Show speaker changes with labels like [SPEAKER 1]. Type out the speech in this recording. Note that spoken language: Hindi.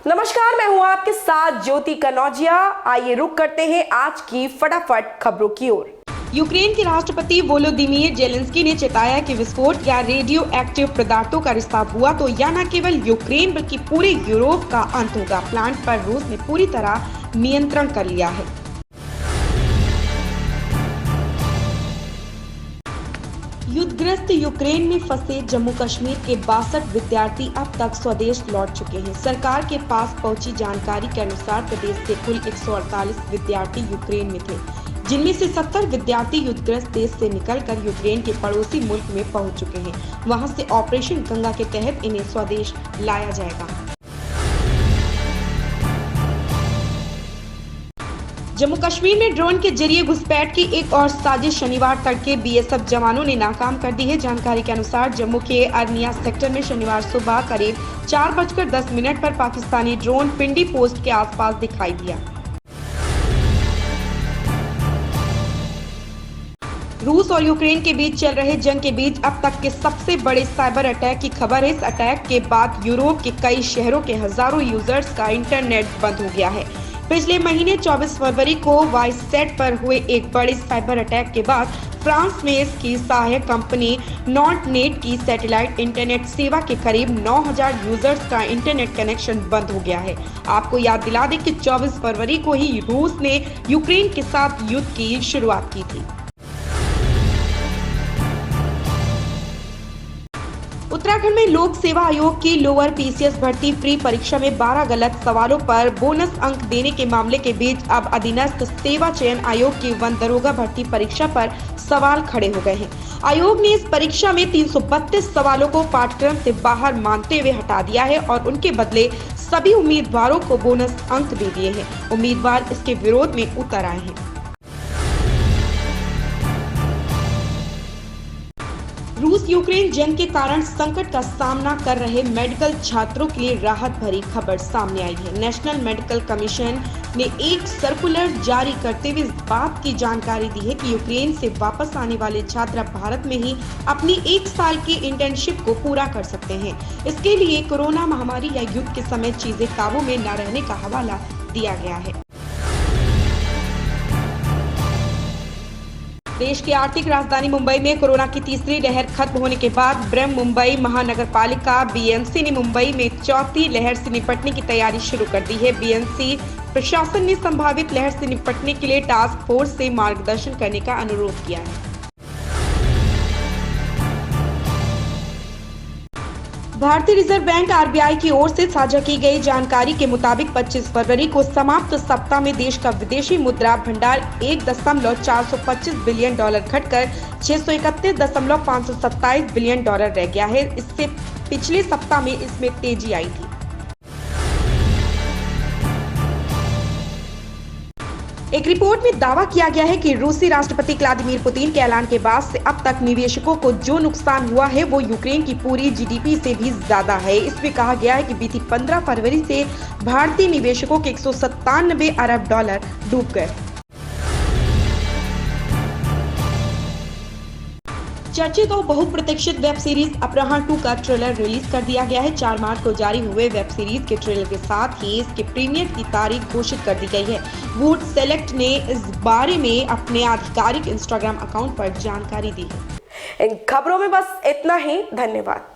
[SPEAKER 1] नमस्कार, मैं हूं आपके साथ ज्योति कनौजिया। आइए रुक करते हैं आज की फटाफट खबरों की ओर।
[SPEAKER 2] यूक्रेन के राष्ट्रपति वोलोदिमीर जेलेंस्की ने चेताया कि विस्फोट या रेडियो एक्टिव पदार्थों का रिसाव हुआ तो यह न केवल यूक्रेन बल्कि पूरे यूरोप का अंत होगा। प्लांट पर रूस ने पूरी तरह नियंत्रण कर लिया है। युद्धग्रस्त यूक्रेन में फंसे जम्मू कश्मीर के 62 विद्यार्थी अब तक स्वदेश लौट चुके हैं। सरकार के पास पहुंची जानकारी के अनुसार प्रदेश के कुल 148 विद्यार्थी यूक्रेन में थे, जिनमें से 70 विद्यार्थी युद्धग्रस्त देश से निकलकर यूक्रेन के पड़ोसी मुल्क में पहुंच चुके हैं। वहां से ऑपरेशन गंगा के तहत इन्हें स्वदेश लाया जाएगा। जम्मू कश्मीर में ड्रोन के जरिए घुसपैठ की एक और साजिश शनिवार तड़के बीएसएफ जवानों ने नाकाम कर दी है। जानकारी के अनुसार जम्मू के अरनिया सेक्टर में शनिवार सुबह करीब 4:10 पर पाकिस्तानी ड्रोन पिंडी पोस्ट के आसपास दिखाई दिया। रूस और यूक्रेन के बीच चल रहे जंग के बीच अब तक के सबसे बड़े साइबर अटैक की खबर है। इस अटैक के बाद यूरोप के कई शहरों के हजारों यूजर्स का इंटरनेट बंद हो गया है। पिछले महीने 24 फरवरी को वाईसेट पर हुए एक बड़े साइबर अटैक के बाद फ्रांस में इसकी सहायक कंपनी नॉटनेट की सैटेलाइट इंटरनेट सेवा के करीब 9000 यूजर्स का इंटरनेट कनेक्शन बंद हो गया है। आपको याद दिला दें कि 24 फरवरी को ही रूस ने यूक्रेन के साथ युद्ध की शुरुआत की थी। उत्तराखंड में लोक सेवा आयोग की लोअर पीसीएस भर्ती प्री परीक्षा में 12 गलत सवालों पर बोनस अंक देने के मामले के बीच अब अधीनस्थ सेवा चयन आयोग की वन दरोगा भर्ती परीक्षा पर सवाल खड़े हो गए हैं। आयोग ने इस परीक्षा में 332 सवालों को पाठ्यक्रम से बाहर मानते हुए हटा दिया है और उनके बदले सभी उम्मीदवारों को बोनस अंक दे दिए हैं। उम्मीदवार इसके विरोध में उतर आए हैं। रूस यूक्रेन जंग के कारण संकट का सामना कर रहे मेडिकल छात्रों के लिए राहत भरी खबर सामने आई है। नेशनल मेडिकल कमीशन ने एक सर्कुलर जारी करते हुए इस बात की जानकारी दी है कि यूक्रेन से वापस आने वाले छात्र भारत में ही अपनी 1 साल की इंटर्नशिप को पूरा कर सकते हैं। इसके लिए कोरोना महामारी या युद्ध के समय चीजें काबू में न रहने का हवाला दिया गया है। देश की आर्थिक राजधानी मुंबई में कोरोना की तीसरी लहर खत्म होने के बाद ब्रह्म मुंबई महानगरपालिका बीएमसी ने मुंबई में चौथी लहर से निपटने की तैयारी शुरू कर दी है। बीएमसी प्रशासन ने संभावित लहर से निपटने के लिए टास्क फोर्स से मार्गदर्शन करने का अनुरोध किया है। भारतीय रिजर्व बैंक आरबीआई की ओर से साझा की गई जानकारी के मुताबिक 25 फरवरी को समाप्त सप्ताह में देश का विदेशी मुद्रा भंडार $1.425 बिलियन घटकर $631.527 बिलियन रह गया है। इससे पिछले सप्ताह में इसमें तेजी आई थी। एक रिपोर्ट में दावा किया गया है कि रूसी राष्ट्रपति व्लादिमीर पुतिन के ऐलान के बाद से अब तक निवेशकों को जो नुकसान हुआ है वो यूक्रेन की पूरी जीडीपी से भी ज्यादा है। इसमें कहा गया है कि बीती 15 फरवरी से भारतीय निवेशकों के $197 अरब डूब गए। चर्चित और बहुप्रतीक्षित वेब सीरीज अपहरण 2 का ट्रेलर रिलीज कर दिया गया है। 4 मार्च को जारी हुए वेब सीरीज के ट्रेलर के साथ ही इसके प्रीमियर की तारीख घोषित कर दी गई है। वुड सेलेक्ट ने इस बारे में अपने आधिकारिक इंस्टाग्राम अकाउंट पर जानकारी दी है।
[SPEAKER 1] इन खबरों में बस इतना ही। धन्यवाद।